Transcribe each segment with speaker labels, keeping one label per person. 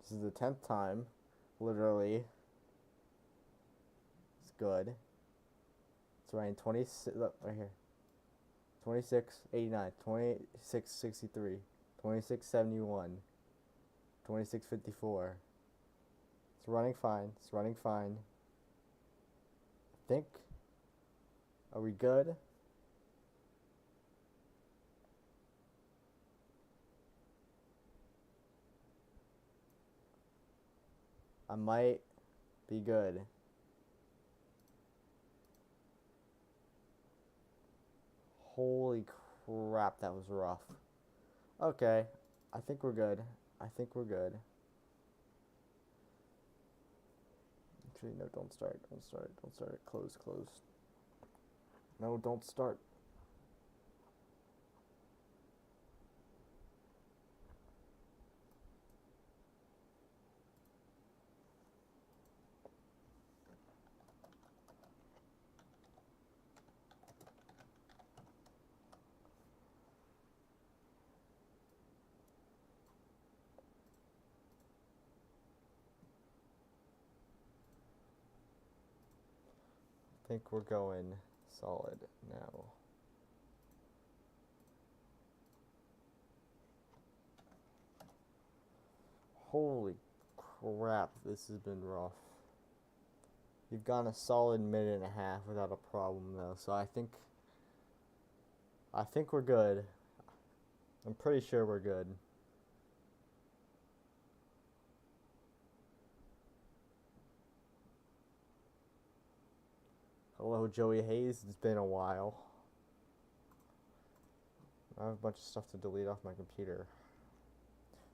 Speaker 1: This is the 10th time, literally. It's good. It's running 26, look, right here. 2689, 2663, 2671, 2654. It's running fine. It's running fine. I think. Are we good? I might be good. Holy crap, that was rough. Okay, I think we're good. I think we're good. Actually, no, don't start. Don't start. Don't start. Close, close. No, don't start. I think we're going solid now. Holy crap, this has been rough. You've gone a solid minute and a half without a problem though, so I think we're good. I'm pretty sure we're good. Hello, Joey Hayes. It's been a while. I have a bunch of stuff to delete off my computer.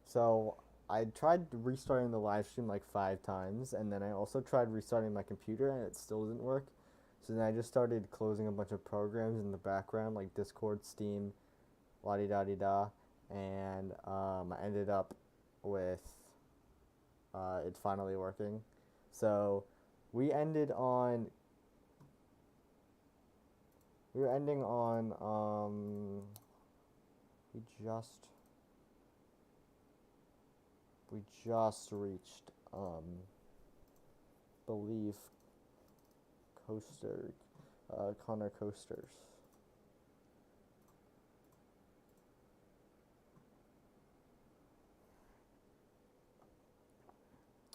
Speaker 1: So I tried restarting the live stream like 5 times, and then I also tried restarting my computer, and it still didn't work. So then I just started closing a bunch of programs in the background, like Discord, Steam, la di da di da, and I ended up with it finally working. So we ended on we were ending on we just reached believe coaster Connor coasters.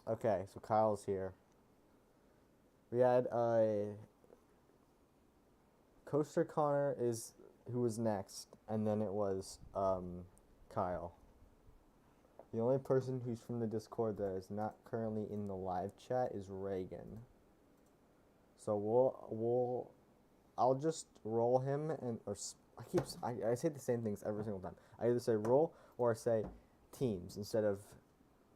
Speaker 1: Okay, so Kyle's here. We had Coaster Connor is who was next, and then it was Kyle. The only person who's from the Discord that is not currently in the live chat is Reagan. So I'll just roll him and I say the same things every single time. I either say roll or I say teams instead of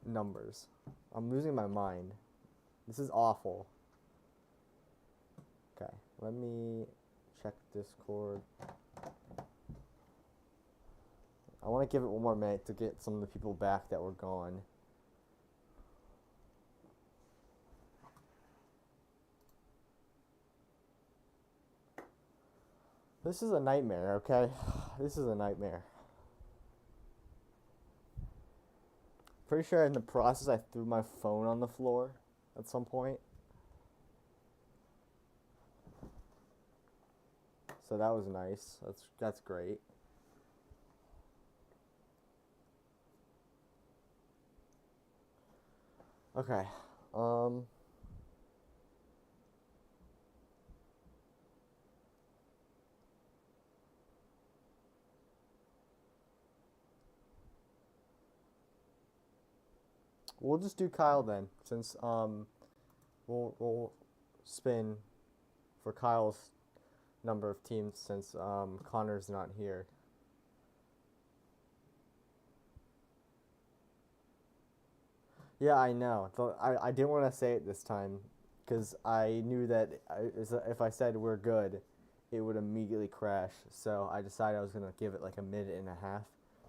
Speaker 1: numbers. I'm losing my mind. This is awful. Okay, let me check Discord. I want to give it one more minute to get some of the people back that were gone. This is a nightmare, okay? This is a nightmare. Pretty sure in the process I threw my phone on the floor at some point. So that was nice. That's great. Okay. We'll just do Kyle then, since we'll spin for Kyle's number of teams since Connor's not here. Yeah, I know. I didn't want to say it this time because I knew that if I said we're good, it would immediately crash. So I decided I was gonna give it like a minute and a half,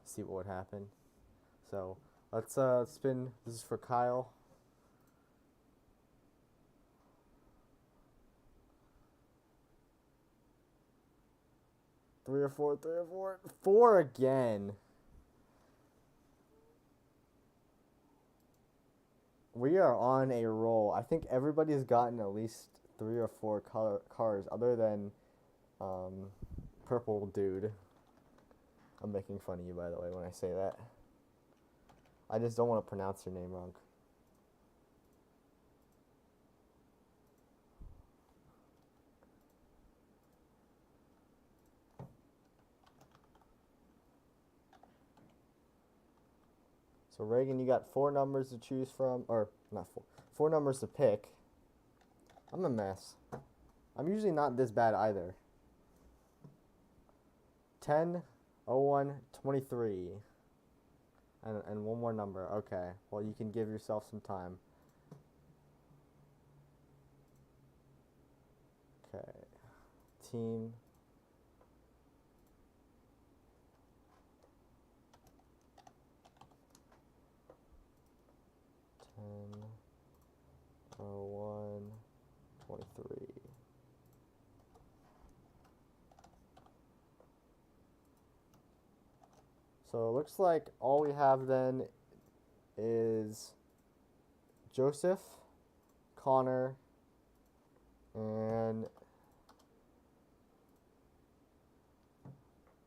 Speaker 1: see what would happen. So let's spin. This is for Kyle. Three or four, four again. We are on a roll. I think everybody's gotten at least 3 or 4 cars, other than um, Purple Dude. I'm making fun of you, by the way, when I say that. I just don't want to pronounce your name wrong. So Reagan, you got 4 numbers to choose from, or not 4 numbers to pick. I'm a mess. I'm usually not this bad either. 10, 01, 23. And one more number. Okay. Well, you can give yourself some time. Okay. Team. Ten, 01, 23. So it looks like all we have then is Joseph, Connor, and I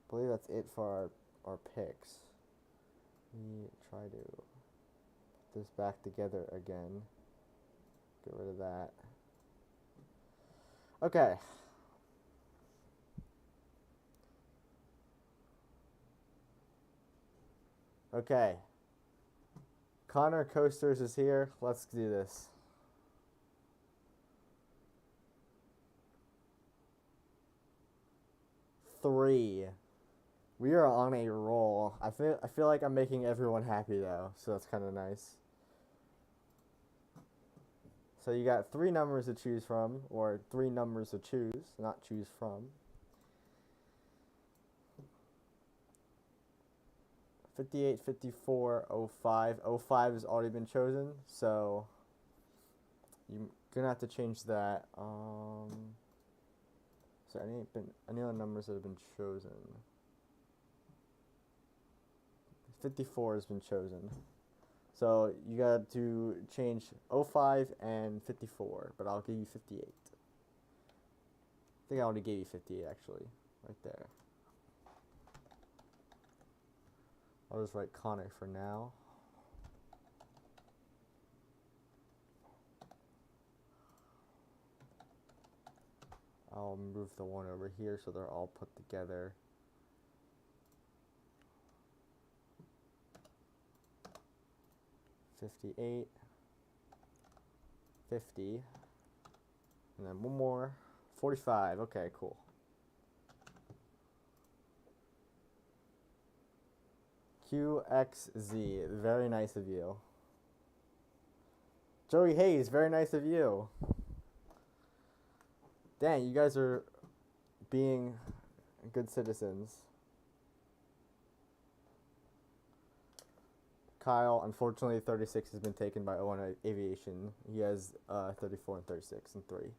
Speaker 1: believe that's it for our picks. We try to put this back together again. Get rid of that. Okay. Okay. Connor Coasters is here. Let's do this. Three. We are on a roll. I feel like I'm making everyone happy though, so that's kind of nice. So you got 3 numbers to choose from, or 3 numbers to choose, not choose from. 58, 54, 05. 05 has already been chosen, so you're gonna have to change that. So any other numbers that have been chosen? 54 has been chosen. So you got to change 05 and 54, but I'll give you 58. I think I already gave you 58 actually, right there. I'll just write Connor for now. I'll move the one over here so they're all put together. $58, $50, and then one more, $45. Okay, cool. QXZ, very nice of you. Joey Hayes, very nice of you. Dang, you guys are being good citizens. Kyle, unfortunately, 36 has been taken by O1 Aviation. He has 34 and 36 and 3.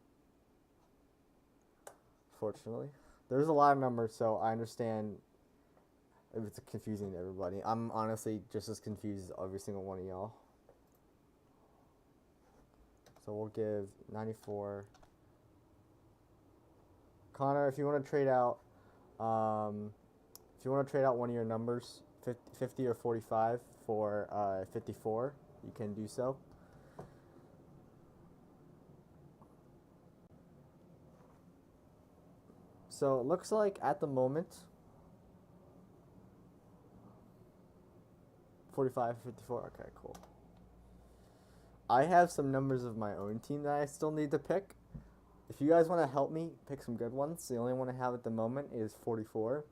Speaker 1: Fortunately. There's a lot of numbers, so I understand if it's confusing to everybody. I'm honestly just as confused as every single one of y'all. So we'll give 94. Connor, if you want to trade out, one of your numbers, 50 or 45 for 54, you can do so. So it looks like at the moment, 45, 54. Okay, cool. I have some numbers of my own team that I still need to pick. If you guys want to help me pick some good ones, the only one I have at the moment is 44.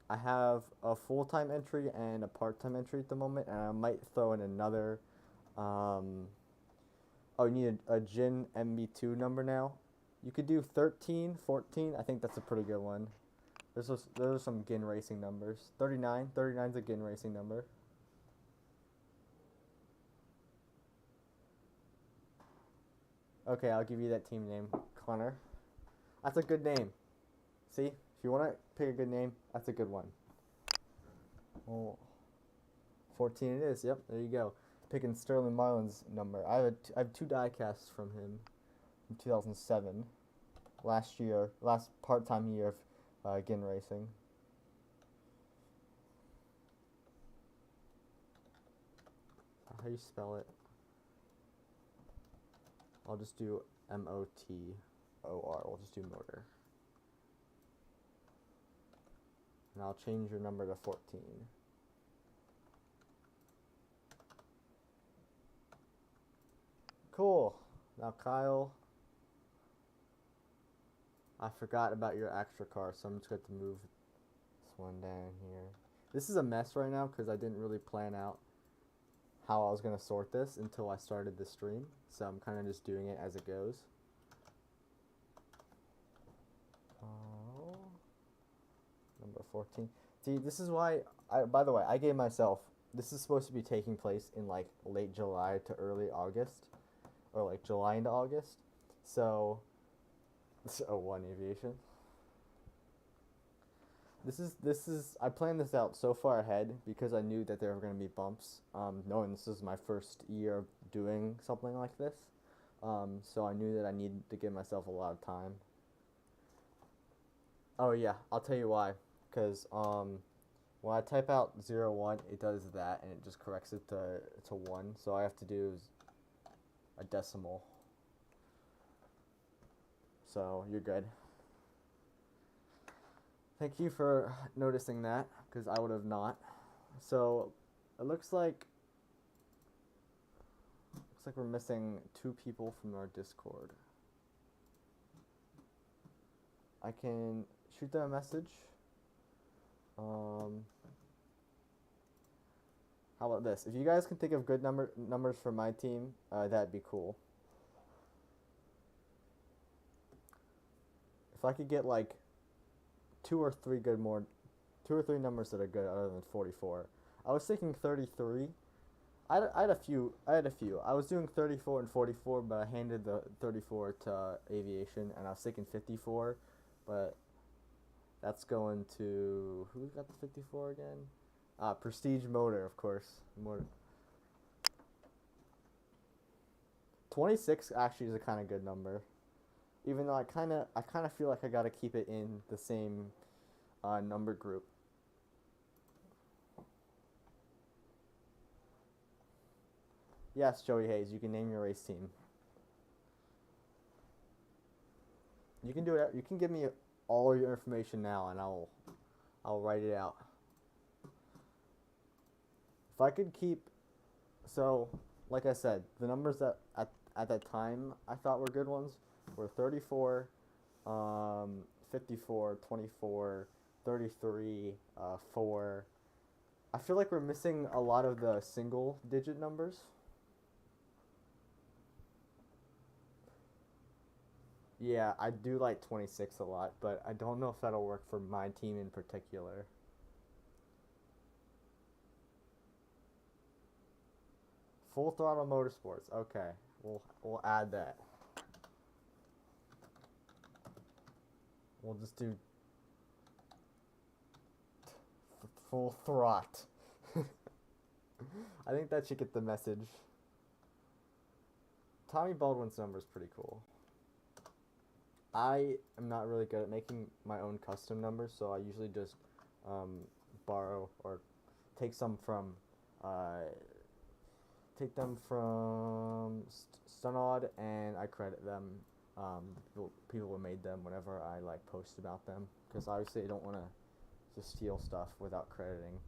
Speaker 1: I have a full-time entry and a part-time entry at the moment, and I might throw in another. You need a Jin MB2 number now. You could do 13, 14. I think that's a pretty good one. Those are some Gin racing numbers. 39. 39 is a Gin racing number. Okay, I'll give you that team name, Connor. That's a good name. See? If you want to pick a good name, that's a good one. Oh, 14 it is. Yep, there you go. Picking Sterling Marlin's number. I have two die casts from him from 2007. Last part-time year of Gin Racing. How do you spell it? I'll just do MOTOR. We'll just do motor. And I'll change your number to 14. Cool. Now, Kyle, I forgot about your extra car, so I'm just going to move this one down here. This is a mess right now because I didn't really plan out how I was going to sort this until I started the stream. So I'm kind of just doing it as it goes. Oh, number 14. See, this is why, by the way, I gave myself, this is supposed to be taking place in like late July to early August. Or like July into August. So, one aviation. This is I planned this out so far ahead because I knew that there were going to be bumps. Knowing this is my first year of doing something like this, so I knew that I needed to give myself a lot of time. Oh yeah, I'll tell you why. Because when I type out 01, it does that and it just corrects it to 1. So all I have to do is a decimal. So you're good. Thank you for noticing that, because I would have not. So it looks like we're missing 2 people from our Discord. I can shoot them a message. How about this? If you guys can think of good numbers for my team, that'd be cool. If I could get like 2 or 3 numbers that are good other than 44. I was thinking 33. I had a few. I was doing 34 and 44, but I handed the 34 to aviation, and I was thinking 54, but that's going to, who got the 54 again? Prestige Motor, of course. 26 actually is a kind of good number. Even though I kind of feel like I got to keep it in the same number group. Yes, Joey Hayes, you can name your race team. You can do it. You can give me all your information now, and I'll write it out. If I could keep, so like I said, the numbers that at that time I thought were good ones were 34, 54, 24, 33, 4. I feel like we're missing a lot of the single digit numbers. Yeah, I do like 26 a lot, but I don't know if that'll work for my team in particular. Full Throttle Motorsports. Okay, we'll add that. We'll just do full throt. I think that should get the message. Tommy Baldwin's number is pretty cool. I am not really good at making my own custom numbers, so I usually just borrow or take some from Stunod, and I credit them. People who made them whenever I like post about them, because obviously I don't want to just steal stuff without crediting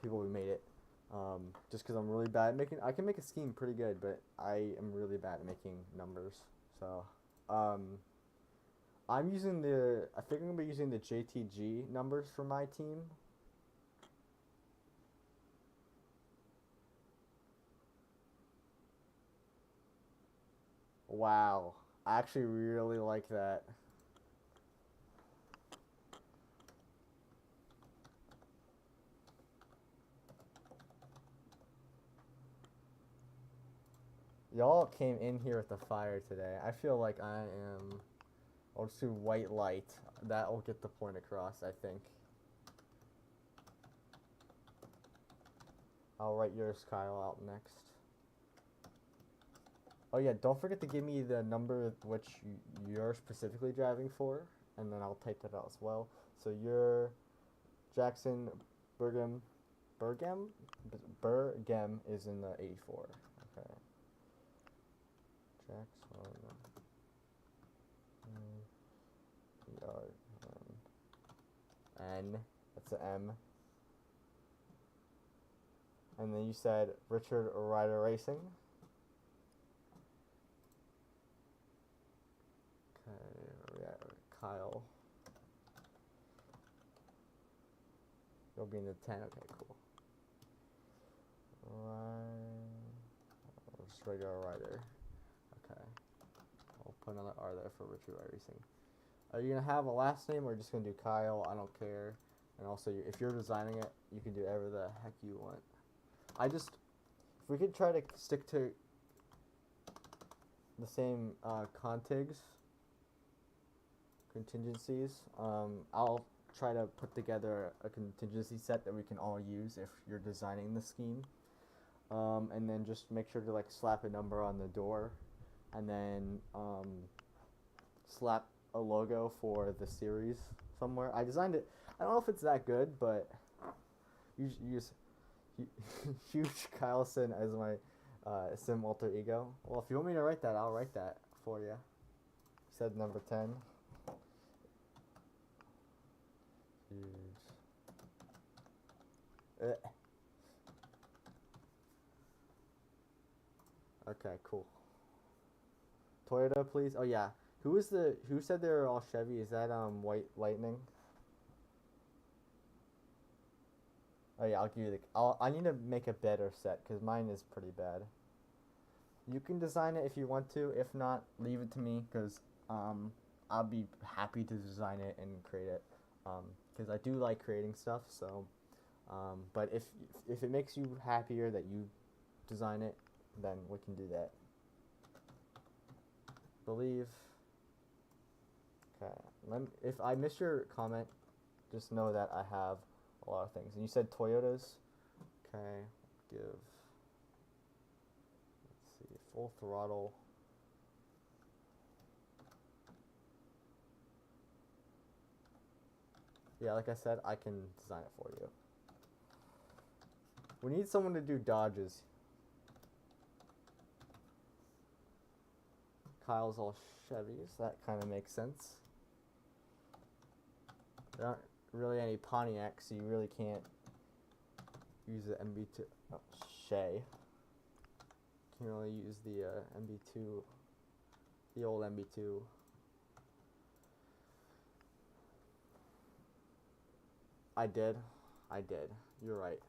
Speaker 1: people who made it. Just because I'm really bad at making, I can make a scheme pretty good, but I am really bad at making numbers. So I think I'm gonna be using the JTG numbers for my team. Wow, I actually really like that. Y'all came in here with the fire today. I feel like I am. I'll just do white light. That will get the point across, I think. I'll write yours, Kyle, out next. Oh yeah, don't forget to give me the number which you're specifically driving for, and then I'll type that out as well. So you're Jackson Burgam, Burgam, Burgam is in the 84. Okay. Jackson. N. That's an M. And then you said Richard Ryder Racing. Okay, yeah, Kyle. You'll be in the 10. Okay, cool. Just regular Ryder. Okay. I'll put another R there for Richard Ryder Racing. Are you gonna have a last name or just gonna do Kyle? I don't care. And also, if you're designing it, you can do whatever the heck you want. If we could try to stick to the same contingencies, I'll try to put together a contingency set that we can all use if you're designing the scheme. And then just make sure to like slap a number on the door, and then slap a logo for the series somewhere. I designed it. I don't know if it's that good, but use huge Kyleson as my sim alter ego. Well, if you want me to write that, I'll write that for you. You said number 10. Huge. Okay, cool. Toyota, please. Oh yeah. Who said they were all Chevy? Is that White Lightning? Oh yeah, I'll give you I need to make a better set because mine is pretty bad. You can design it if you want to. If not, leave it to me because I'll be happy to design it and create it because I do like creating stuff. So, but if it makes you happier that you design it, then we can do that. Believe. Okay. If I miss your comment, just know that I have a lot of things. And you said Toyotas. Okay. Give. Let's see. Full throttle. Yeah, like I said, I can design it for you. We need someone to do Dodges. Kyle's all Chevys. That kind of makes sense. There aren't really any Pontiacs, so you really can't use the MB2. Oh, Shay. You can only use the MB2, the old MB2. I did. You're right.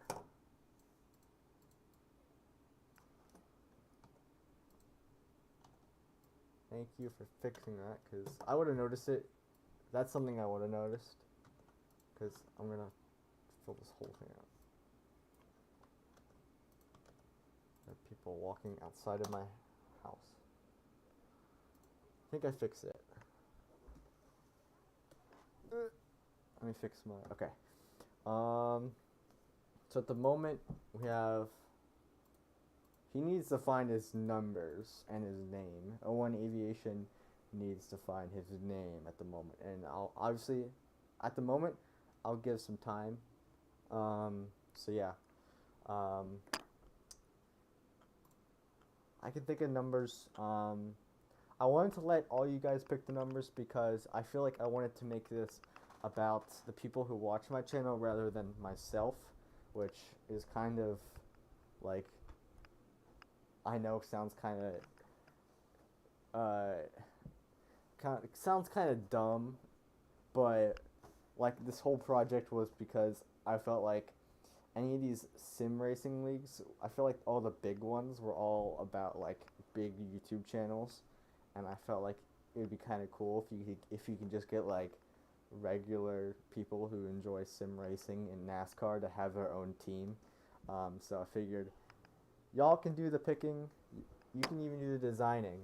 Speaker 1: Thank you for fixing that, because I would have noticed it. That's something I would have noticed, because I'm going to fill this whole thing out. There are people walking outside of my house. I think I fixed it. Let me fix my... Okay. So at the moment, we have... He needs to find his numbers and his name. O1 Aviation needs to find his name at the moment. And I'll obviously, at the moment, I'll give some time. So yeah. I can think of numbers. I wanted to let all you guys pick the numbers because I feel like I wanted to make this about the people who watch my channel rather than myself, which is kind of like... I know sounds kind of sounds kind of dumb, but like this whole project was because I felt like any of these sim racing leagues, I feel like all the big ones were all about like big YouTube channels, and I felt like it would be kind of cool if you can just get like regular people who enjoy sim racing and NASCAR to have their own team. So I figured y'all can do the picking. You can even do the designing.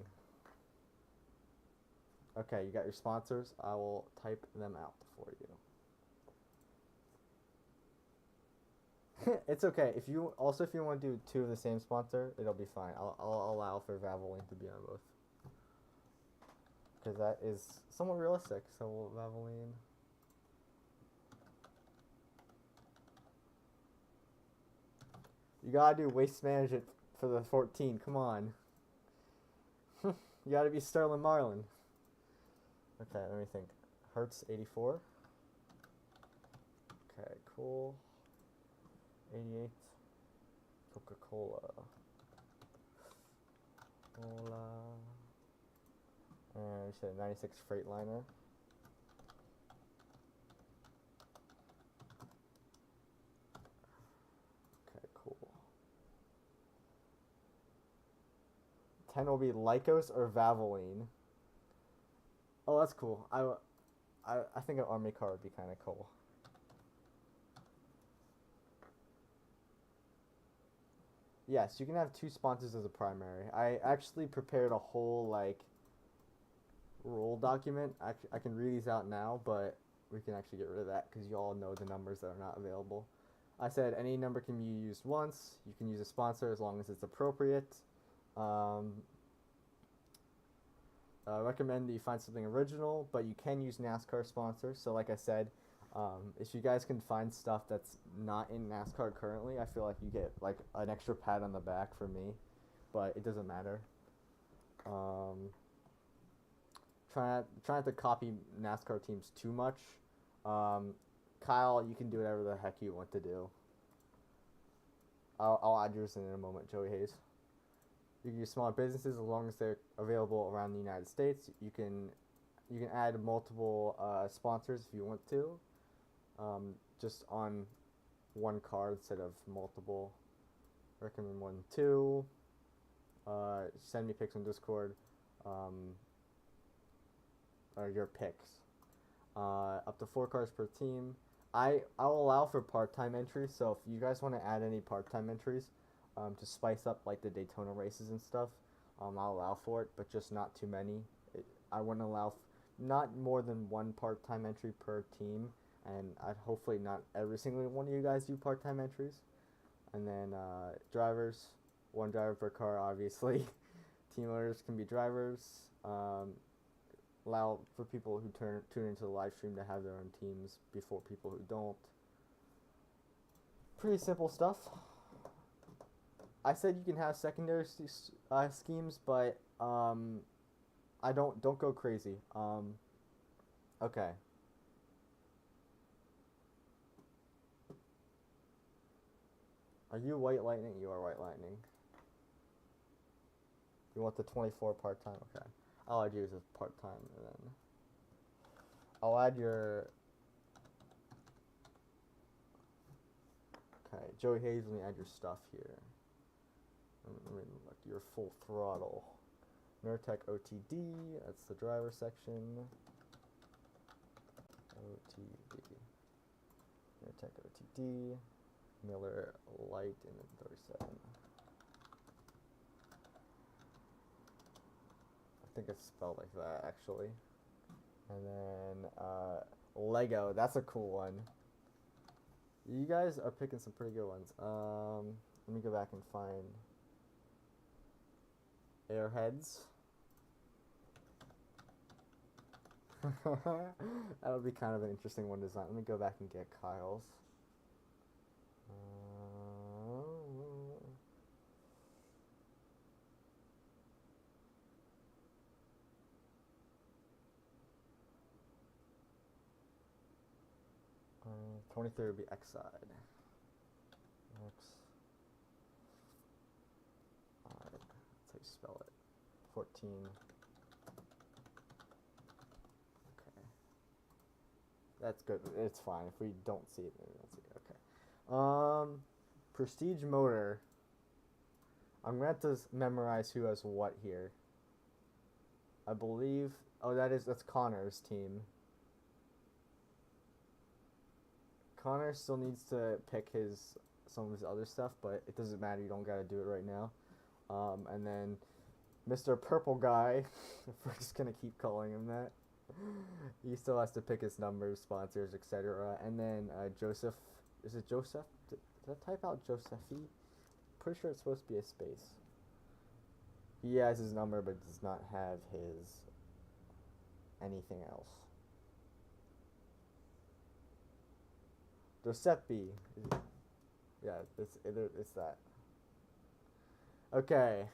Speaker 1: Okay, you got your sponsors. I will type them out for you. It's okay. If you want to do two of the same sponsor, it'll be fine. I'll allow for Valvoline to be on both because that is somewhat realistic. So Valvoline. You gotta do waste management for the 14. Come on. You gotta be Sterling Marlin. Okay, let me think. Hertz 84. Okay, cool. 88. Coca-Cola. Cola. And we said 96 Freightliner. Okay, cool. 10 will be Lycos or Valvoline. Oh, that's cool. I think an army car would be kind of cool. Yes, you can have two sponsors as a primary. I actually prepared a whole like rule document. I can read these out now, but we can actually get rid of that because you all know the numbers that are not available. I said any number can be used once. You can use a sponsor as long as it's appropriate. Um, recommend that you find something original, but you can use NASCAR sponsors. So, like I said, if you guys can find stuff that's not in NASCAR currently, I feel like you get like an extra pat on the back for me, but it doesn't matter. Um, try not to copy NASCAR teams too much. Um, Kyle, you can do whatever the heck you want to do. I'll add yours in a moment, Joey Hayes. You can use smaller businesses as long as they're available around the United States. You can add multiple sponsors if you want to, just on one card instead of multiple. Recommend more than two. Send me pics on Discord. Or your picks. Up to 4 cars per team. I'll allow for part-time entries. So if you guys want to add any part-time entries, to spice up like the Daytona races and stuff, I'll allow for it, but just not too many. I wouldn't allow not more than one part-time entry per team, and I'd hopefully not every single one of you guys do part-time entries. And then drivers, one driver per car, obviously. Team owners can be drivers. Allow for people who tune into the live stream to have their own teams before people who don't. Pretty simple stuff. I said you can have secondary schemes, but I don't go crazy. Okay. Are you White Lightning? You are White Lightning. You want the 24 part-time? Okay. I'll add you as a part-time, and then I'll add your... Okay, Joey Hayes, let me add your stuff here. Let me look, your full throttle. Nurtec OTD, that's the driver section. OTD. Nurtec OTD. Miller Light and then 37. I think it's spelled like that actually. And then Lego, that's a cool one. You guys are picking some pretty good ones. Let me go back and find Airheads. That would be kind of an interesting one to design. Let me go back and get Kyle's. 23 would be X side. X. That's how you spell it. 14. Okay. That's good. It's fine. If we don't see it, maybe we don't see it. Okay. Prestige Motor. I'm going to have to memorize who has what here. I believe... Oh, that's Connor's team. Connor still needs to pick some of his other stuff, but it doesn't matter. You don't gotta do it right now. And then Mr. Purple Guy, if we're just gonna keep calling him that, he still has to pick his numbers, sponsors, etc. And then Joseph, Is it Joseph? Did I type out Josephi? Pretty sure it's supposed to be a space. He has his number, but does not have his anything else. Giuseppe. Yeah, it's that. Okay.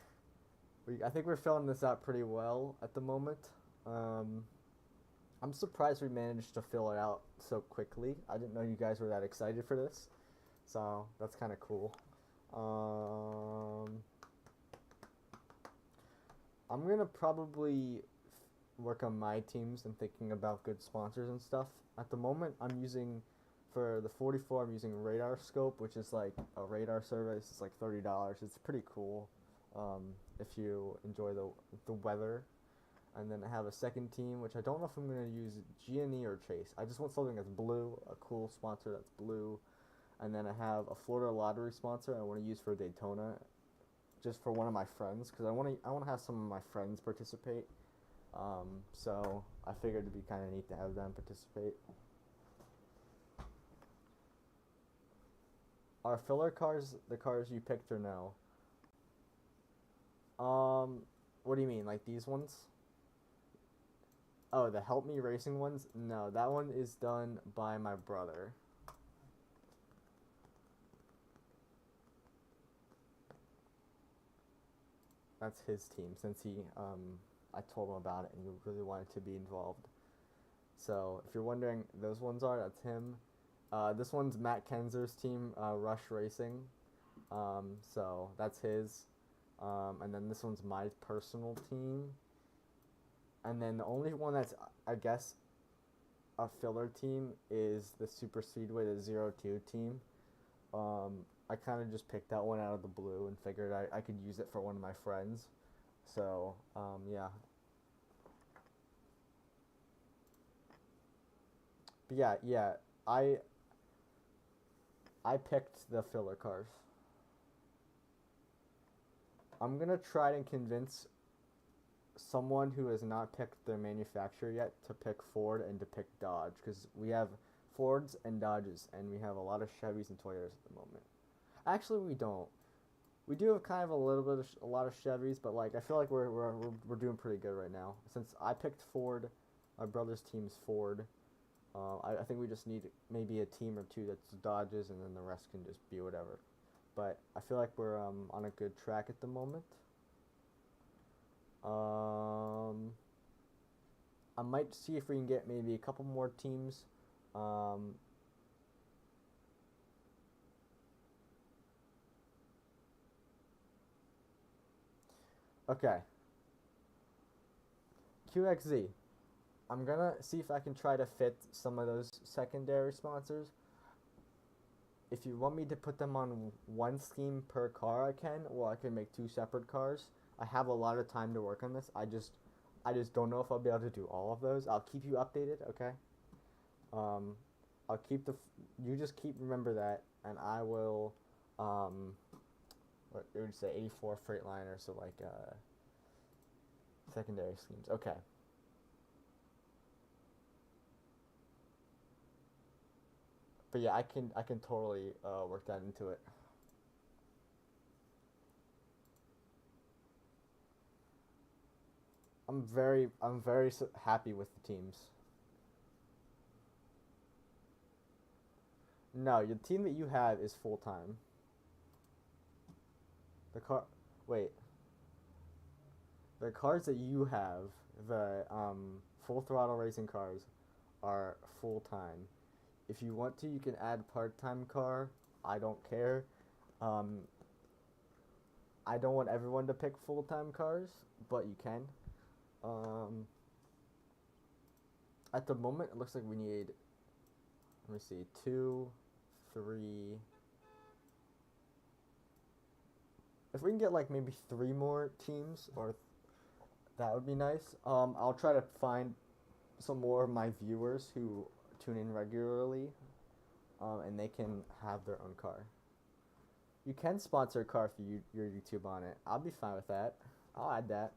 Speaker 1: I think we're filling this out pretty well at the moment. I'm surprised we managed to fill it out so quickly. I didn't know you guys were that excited for this. So, that's kind of cool. I'm going to probably work on my teams and thinking about good sponsors and stuff. At the moment, I'm using, for the 44, I'm using Radar Scope, which is like a radar service. It's like $30. It's pretty cool if you enjoy the weather. And then I have a second team, which I don't know if I'm going to use G&E or Chase. I just want something that's blue, a cool sponsor that's blue. And then I have a Florida Lottery sponsor I want to use for Daytona, just for one of my friends, because I want to have some of my friends participate. So I figured it'd be kind of neat to have them participate. Are filler cars the cars you picked or no? What do you mean, like these ones? Oh, the Help Me Racing ones? No, that one is done by my brother. That's his team, since I told him about it and he really wanted to be involved. So if you're wondering, those ones that's him. This one's Matt Kenzer's team, Rush Racing. So that's his. And then this one's my personal team. And then the only one that's, I guess, a filler team is the Super Speedway, the 02 team. I kind of just picked that one out of the blue and figured I could use it for one of my friends. So, yeah. But yeah, I picked the filler cars. I'm gonna try and convince someone who has not picked their manufacturer yet to pick Ford and to pick Dodge, because we have Fords and Dodges, and we have a lot of Chevys and Toyotas at the moment. Actually, we don't. We do have kind of a little bit of a lot of Chevys, but like I feel like we're doing pretty good right now. Since I picked Ford, my brother's team's Ford. I think we just need maybe a team or two that's Dodges, and then the rest can just be whatever. But I feel like we're on a good track at the moment. I might see if we can get maybe a couple more teams. Okay. QXZ. I'm gonna see if I can try to fit some of those secondary sponsors. If you want me to put them on one scheme per car, I can, or I can make two separate cars. I have a lot of time to work on this. I just don't know if I'll be able to do all of those. I'll keep you updated, okay? I'll keep you just remember that, and I will, what it would say, 84 Freightliner, so like, secondary schemes, okay. But yeah, I can totally work that into it. I'm very happy with the teams. No, the team that you have is full time. The car, wait, the cars that you have, the full throttle racing cars, are full time. If you want to, you can add part time car. I don't care. Um, I don't want everyone to pick full time cars, but you can. Um, at the moment, it looks like we need, let me see, two, three. If we can get like maybe three more teams, or that would be nice. I'll try to find some more of my viewers who tune in regularly, and they can have their own car. You can sponsor a car for your YouTube on it. I'll be fine with that. I'll add that.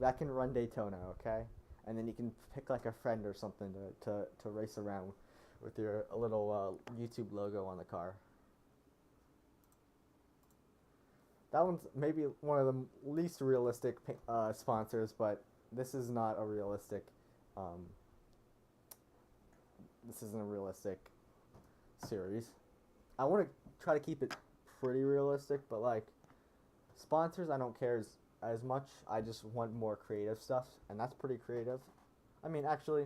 Speaker 1: That can run Daytona, okay? And then you can pick like a friend or something to race around. with your little YouTube logo on the car. That one's maybe one of the least realistic sponsors, but this is not a realistic. Um, this isn't a realistic series. I want to try to keep it pretty realistic, but like sponsors, I don't care as much. I just want more creative stuff, and that's pretty creative. I mean, actually,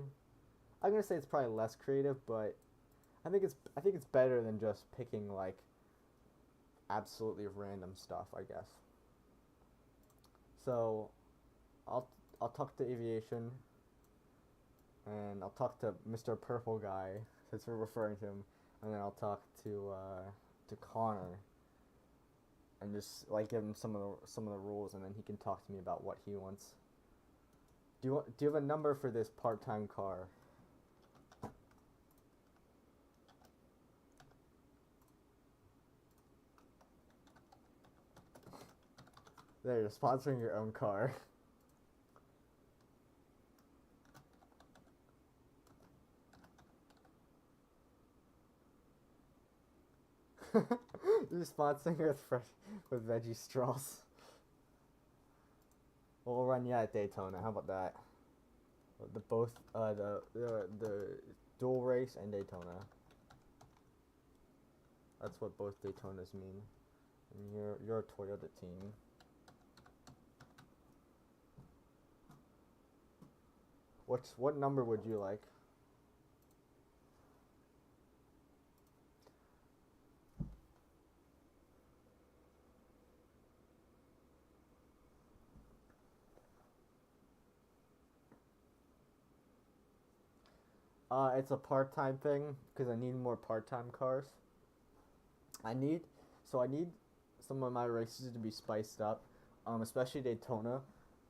Speaker 1: I'm gonna say it's probably less creative, but I think it's better than just picking like absolutely random stuff, I guess. So, I'll I'll talk to aviation, and I'll talk to Mr. Purple Guy since we're referring to him, and then I'll talk to Connor and just like give him some of the rules, and then he can talk to me about what he wants. Do you have a number for this part-time car? There, you're sponsoring your own car. You're sponsoring with veggie straws. We'll run you at Daytona. How about that? The both the dual race and Daytona. That's what both Daytonas mean. And you're a Toyota team. What number would you like? It's a part-time thing because I need more part-time cars. I need I need some of my races to be spiced up, especially Daytona,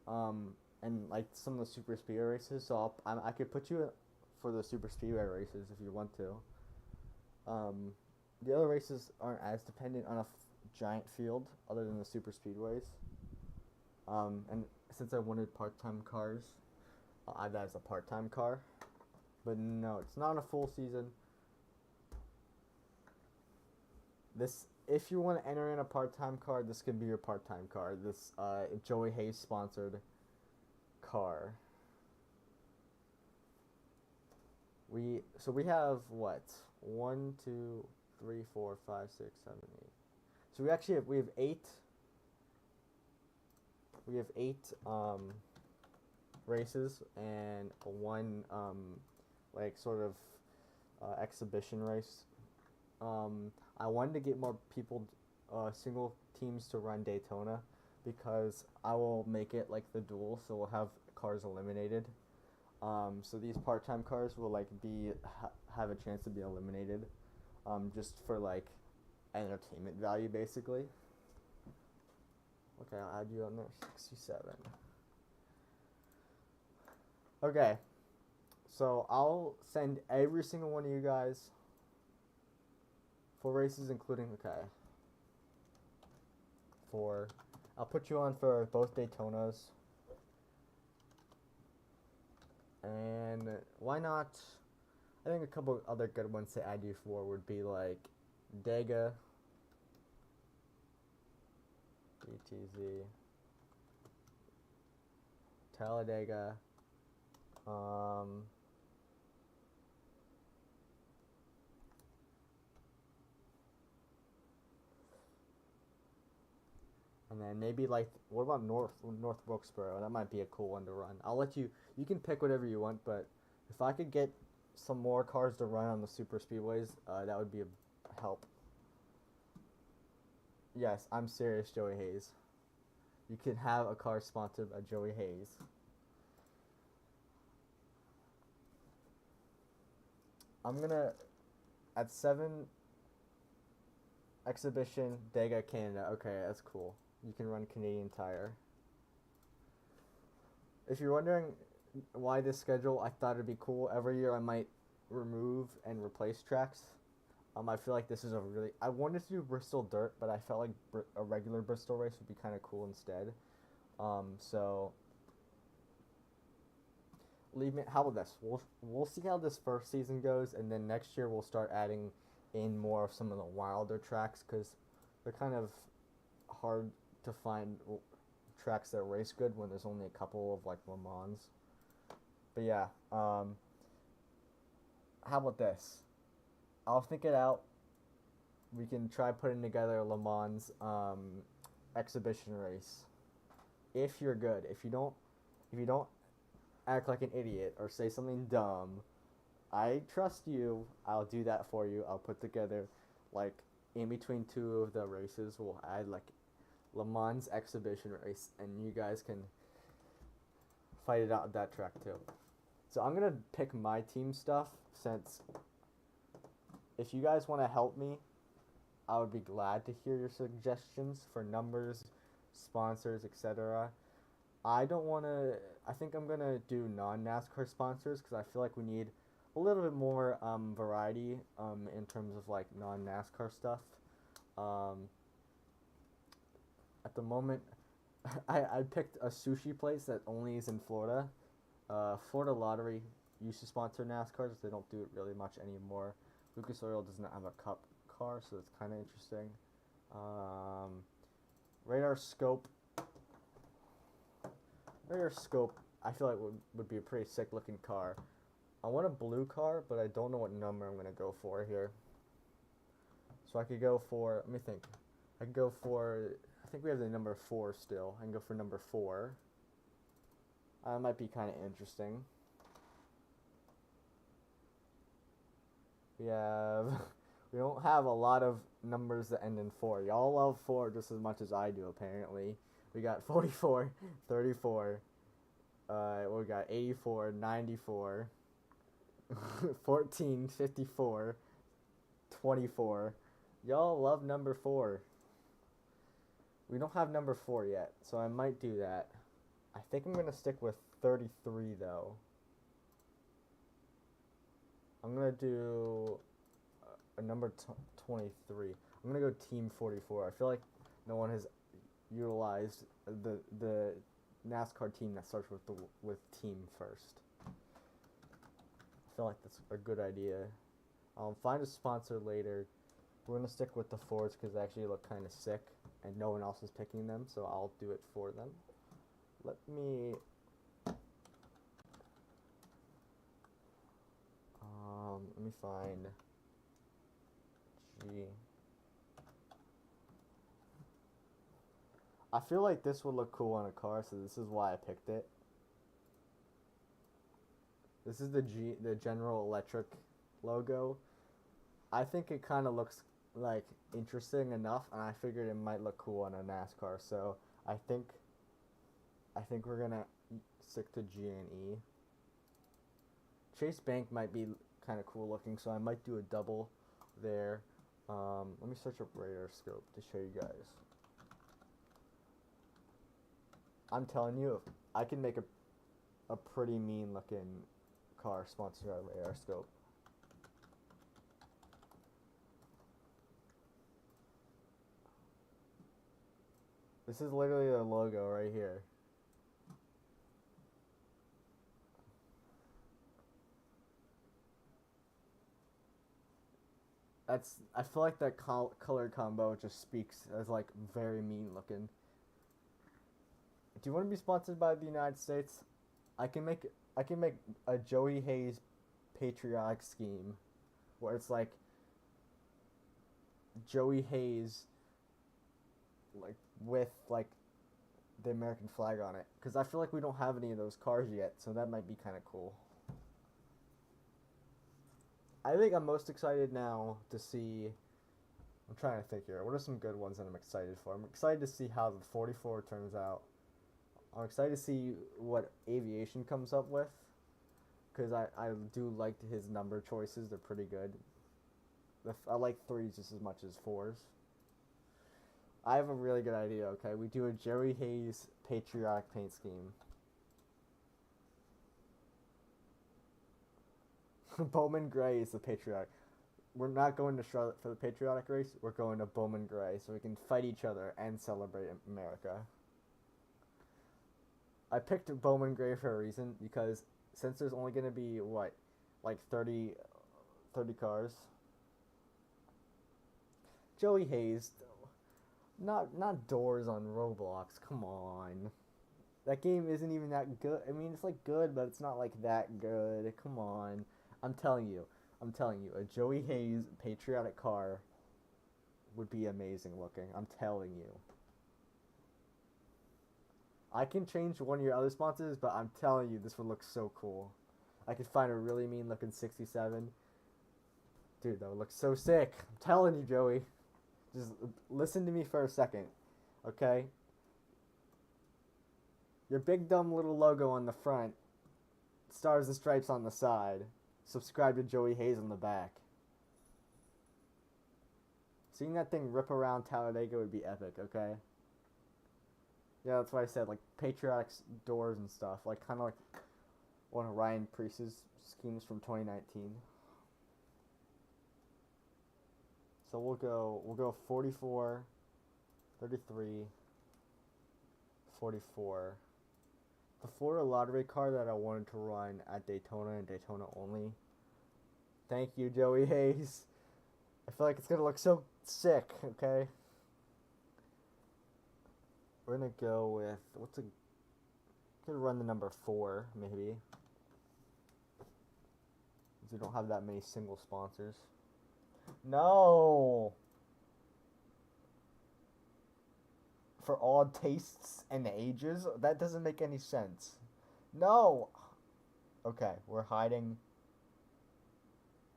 Speaker 1: and like some of the super speedway races. So I could put you for the super speedway races if you want to. Um, the other races aren't as dependent on a giant field other than the super speedways. And since I wanted part-time cars, I'll add that as a part-time car. But no, it's not a full season. This, if you want to enter in a part-time car, this could be your part-time car. This Joey Hayes sponsored car. We have what? 1, 2, 3, 4, 5, 6, 7, 8. So we have eight. We have eight races and one like sort of exhibition race. I wanted to get more people, single teams to run Daytona, because I will make it like the duel, so we'll have cars eliminated. So these part-time cars will like have a chance to be eliminated, just for like entertainment value, basically. Okay, I'll add you on there. 67. Okay, so I'll send every single one of you guys for races, including I'll put you on for both Daytonas. And why not? I think a couple other good ones to add you for would be like Dega, BTZ, Talladega, and then maybe like, what about North Wilkesboro? That might be a cool one to run. I'll let you. You can pick whatever you want, but if I could get some more cars to run on the super speedways, that would be a help. Yes, I'm serious, Joey Hayes. You can have a car sponsored by Joey Hayes. I'm gonna at 7 exhibition Dega Canada. Okay, that's cool. You can run Canadian Tire. If you're wondering why this schedule, I thought it'd be cool. Every year I might remove and replace tracks. I feel like this is a really. I wanted to do Bristol Dirt, but I felt like a regular Bristol race would be kind of cool instead. So leave me. How about this? We'll see how this first season goes, and then next year we'll start adding in more of some of the wilder tracks because they're kind of hard to find tracks that race good when there's only a couple of like Le Mans. But yeah, how about this? I'll think it out. We can try putting together a Le Mans exhibition race. If you're good, if you don't act like an idiot or say something dumb, I trust you. I'll do that for you. I'll put together like in between two of the races. We'll add like Le Mans exhibition race, and you guys can fight it out at that track too. So I'm gonna pick my team stuff since if you guys want to help me, I would be glad to hear your suggestions for numbers, sponsors, etc. I don't want to. I think I'm gonna do non-NASCAR sponsors because I feel like we need a little bit more variety in terms of like non-NASCAR stuff. Um, at the moment, I picked a sushi place that only is in Florida. Florida Lottery used to sponsor NASCARs. They don't do it really much anymore. Lucas Oil does not have a cup car, so it's kind of interesting. Radar Scope. Radar Scope, I feel like would be a pretty sick looking car. I want a blue car, but I don't know what number I'm going to go for here. So I could go for, let me think. I could go for, I think we have the number 4 still. I can go for number 4. That might be kind of interesting. We have, we don't have a lot of numbers that end in 4. Y'all love 4 just as much as I do, apparently. We got 44, 34, we got 84, 94, 14, 54, 24. Y'all love number 4. We don't have number 4 yet, so I might do that. I think I'm going to stick with 33, though. I'm going to do a number 23. I'm going to go Team 44. I feel like no one has utilized the NASCAR team that starts with team first. I feel like that's a good idea. I'll find a sponsor later. We're going to stick with the Fords because they actually look kind of sick and no one else is picking them, so I'll do it for them. Let me find G. I feel like this would look cool on a car, so this is why I picked it. This is the General Electric logo. I think it kind of looks like interesting enough, and I figured it might look cool on a NASCAR. So I think we're gonna stick to G and E. Chase Bank might be kind of cool looking, so I might do a double there. Let me search up Radar Scope to show you guys. I'm telling you, I can make a pretty mean looking car sponsored by Radar Scope. This is literally their logo right here. I feel like that color combo just speaks as like very mean looking. Do you want to be sponsored by the United States? I can make a Joey Hayes patriotic scheme where it's like Joey Hayes like with like the American flag on it, because I feel like we don't have any of those cars yet, so that might be kind of cool. I think I'm most excited now to see. I'm trying to think here. What are some good ones that I'm excited for? I'm excited to see how the 44 turns out. I'm excited to see what Aviation comes up with, because I do like his number choices. They're pretty good. I like 3s just as much as 4s. I have a really good idea, okay? We do a Joey Hayes patriotic paint scheme. Bowman Gray is the patriotic. We're not going to Charlotte for the patriotic race. We're going to Bowman Gray so we can fight each other and celebrate America. I picked Bowman Gray for a reason because since there's only gonna be what, like 30 cars. Joey Hayes, not doors on Roblox. Come on, that game isn't even that good. I mean, it's like good, but it's not like that good. Come on, I'm telling you, a Joey Hayes patriotic car would be amazing looking. I'm telling you. I can change one of your other sponsors, but I'm telling you, this would look so cool. I could find a really mean looking 67. Dude, that would look so sick. I'm telling you, Joey. Just listen to me for a second, okay? Your big dumb little logo on the front, stars and stripes on the side. Subscribe to Joey Hayes on the back. Seeing that thing rip around Talladega would be epic, okay? Yeah, that's why I said, like, patriotic doors and stuff. Like, kind of like one of Ryan Priest's schemes from 2019. So we'll go 44, 33, 44. The Florida lottery car that I wanted to run at Daytona and Daytona only. Thank you, Joey Hayes. I feel like it's gonna look so sick, okay? We're gonna go with gonna run the number 4, maybe. Because we don't have that many single sponsors. No! For all tastes and ages? That doesn't make any sense. No! Okay, we're hiding.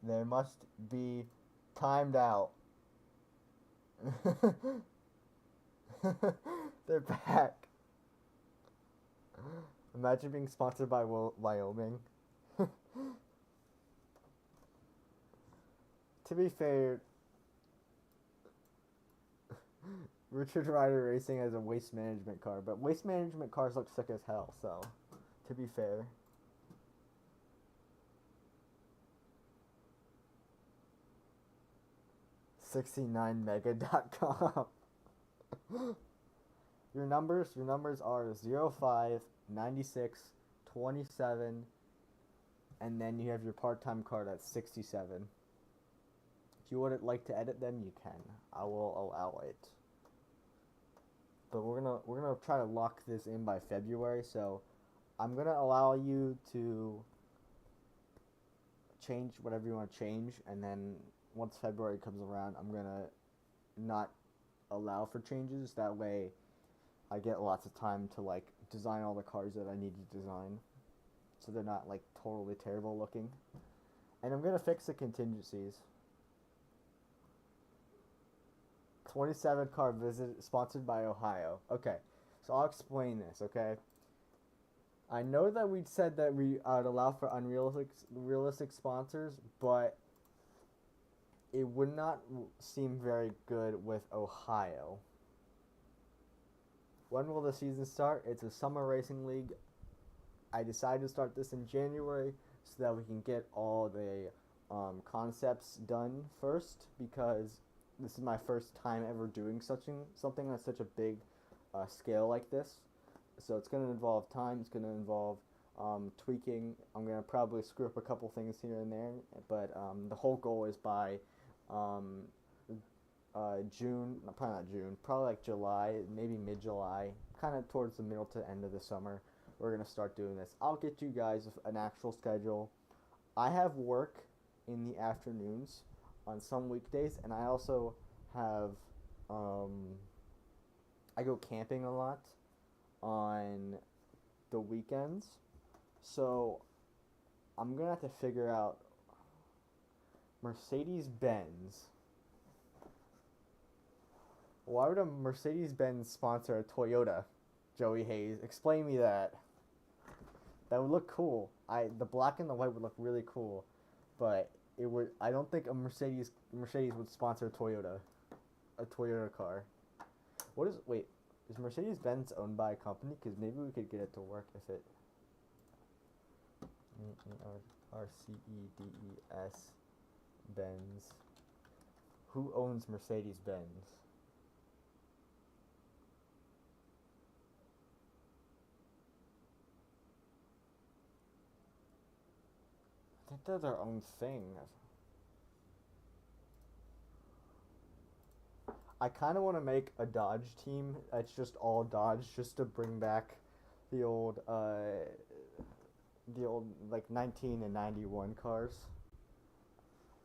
Speaker 1: There must be timed out. They're back. Imagine being sponsored by Wyoming. To be fair, Richard Rider Racing has a waste management car, but waste management cars look sick as hell, so, to be fair. $69mega.com. Your numbers are 05, 96, 27, and then you have your part-time card at 67. If you would like to edit them, you can. I will allow it. But we're gonna try to lock this in by February, so I'm gonna allow you to change whatever you want to change, and then once February comes around, I'm gonna not allow for changes. That way I get lots of time to like design all the cars that I need to design, so they're not like totally terrible looking. And I'm gonna fix the contingencies. 27 car visit sponsored by Ohio. Okay, so I'll explain this, okay? I know that we said that we would allow for realistic sponsors, but it would not seem very good with Ohio. When will the season start? It's a summer racing league. I decided to start this in January so that we can get all the concepts done first, because this is my first time ever doing something that's such a big scale like this. So it's going to involve time. It's going to involve tweaking. I'm going to probably screw up a couple things here and there, but the whole goal is by June, probably not June, probably like July, maybe mid-July, kind of towards the middle to end of the summer, we're going to start doing this. I'll get you guys an actual schedule. I have work in the afternoons on some weekdays, and I also have, I go camping a lot on the weekends, so I'm going to have to figure out Mercedes-Benz. Why would a Mercedes-Benz sponsor a Toyota? Joey Hayes, explain me that. That would look cool. The black and the white would look really cool, but it would. I don't think a Mercedes would sponsor a Toyota car. Is Mercedes-Benz owned by a company? Because maybe we could get it to work if it. Mercedes Benz. Who owns Mercedes-Benz? They're their own thing. I kind of want to make a Dodge team that's just all Dodge, just to bring back the old, like 19 and 91 cars.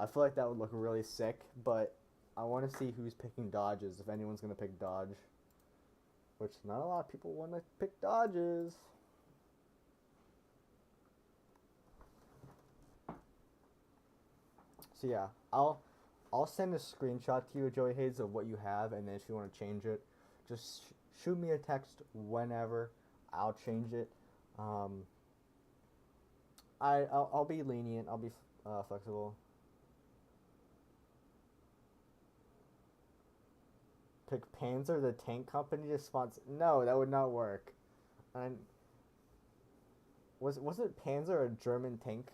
Speaker 1: I feel like that would look really sick, but I want to see who's picking Dodges, if anyone's gonna pick Dodge, which not a lot of people want to pick Dodges. So yeah, I'll send a screenshot to you, Joey Hayes, of what you have, and then if you want to change it, just shoot me a text whenever. I'll change it. Um, I'll be lenient. I'll be flexible. Pick Panzer, the tank company, to sponsor. No, that would not work. And was it Panzer, a German tank?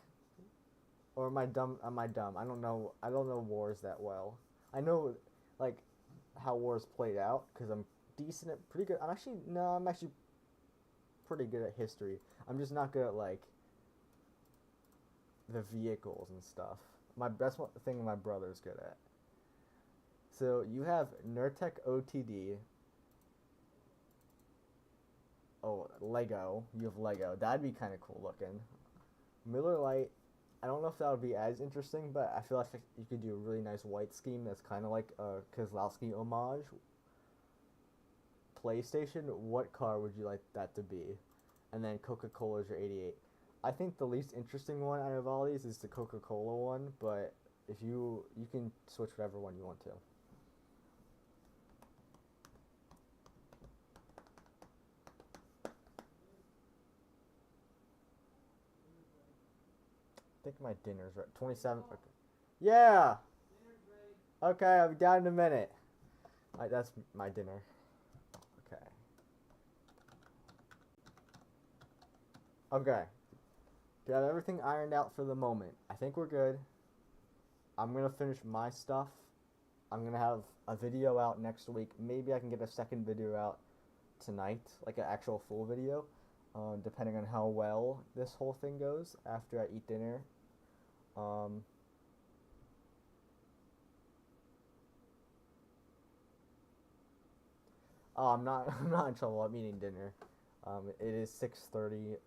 Speaker 1: Or am I dumb? Am I dumb? I don't know. I don't know wars that well. I know, like, how wars played out because I'm decent at pretty good. I'm actually pretty good at history. I'm just not good at like the vehicles and stuff. That's one thing my brother's good at. So you have Nurtec OTD. Oh, Lego. You have Lego. That'd be kind of cool looking. Miller Lite. I don't know if that would be as interesting, but I feel like you could do a really nice white scheme that's kind of like a Kozlowski homage. PlayStation, what car would you like that to be? And then Coca-Cola is your 88. I think the least interesting one out of all these is the Coca-Cola one, but if you can switch whatever one you want to. I think my dinner's right. 27. Okay. Yeah. Okay, I'll be down in a minute. That's my dinner. Okay. Okay. Got everything ironed out for the moment. I think we're good. I'm gonna finish my stuff. I'm gonna have a video out next week. Maybe I can get a second video out tonight, like an actual full video, depending on how well this whole thing goes after I eat dinner. Um, oh, I'm not. I'm not in trouble. I'm eating dinner. It is 6:30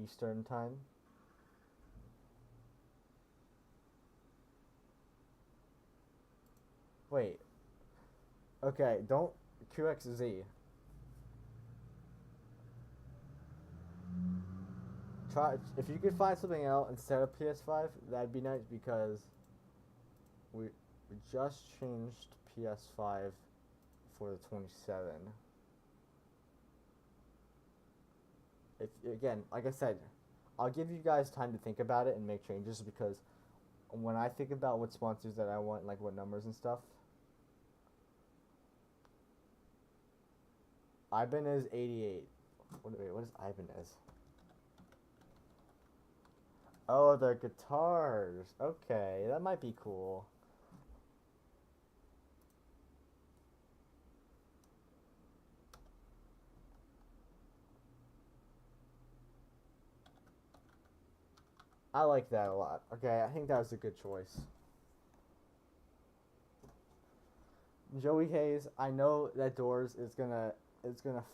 Speaker 1: Eastern time. Wait. Okay. Don't QXZ. Try if you could find something else instead of PS5. That'd be nice because we just changed PS5 for the 27. If again, like I said, I'll give you guys time to think about it and make changes because when I think about what sponsors that I want, like what numbers and stuff, Ibanez 88. What is Ibanez? Oh, the guitars. Okay, that might be cool. I like that a lot. Okay, I think that was a good choice. Joey Hayes, I know that Doors is gonna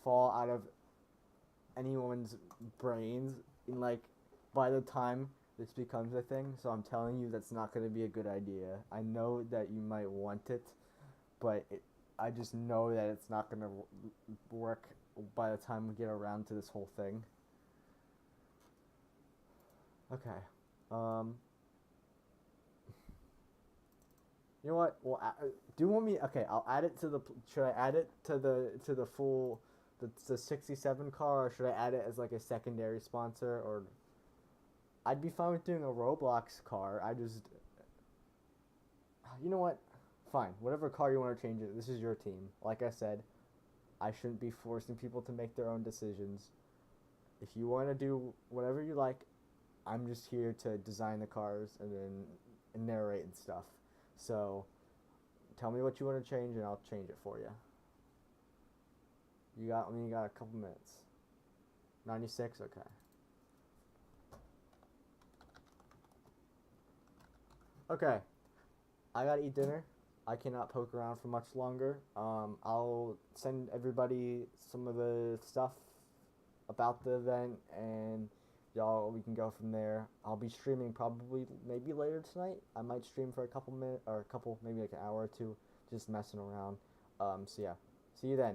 Speaker 1: fall out of anyone's brains in like by the time this becomes a thing. So I'm telling you that's not gonna be a good idea. I know that you might want it, but I just know that it's not gonna work by the time we get around to this whole thing. Okay. Um. You know what? Well, do you want me? Okay, I'll add it to the. Should I add it to the full, the 67 car, or should I add it as like a secondary sponsor? Or I'd be fine with doing a Roblox car. You know what? Fine. Whatever car you want to change it. This is your team. Like I said, I shouldn't be forcing people to make their own decisions. If you want to do whatever you like, I'm just here to design the cars and then narrate and stuff. So, tell me what you want to change, and I'll change it for you. You got a couple minutes. 96, okay. Okay, I gotta eat dinner. I cannot poke around for much longer. I'll send everybody some of the stuff about the event, and y'all we can go from there. I'll be streaming probably maybe later tonight. I might stream for a couple minutes or a couple maybe like an hour or two, just messing around. So yeah, see you then.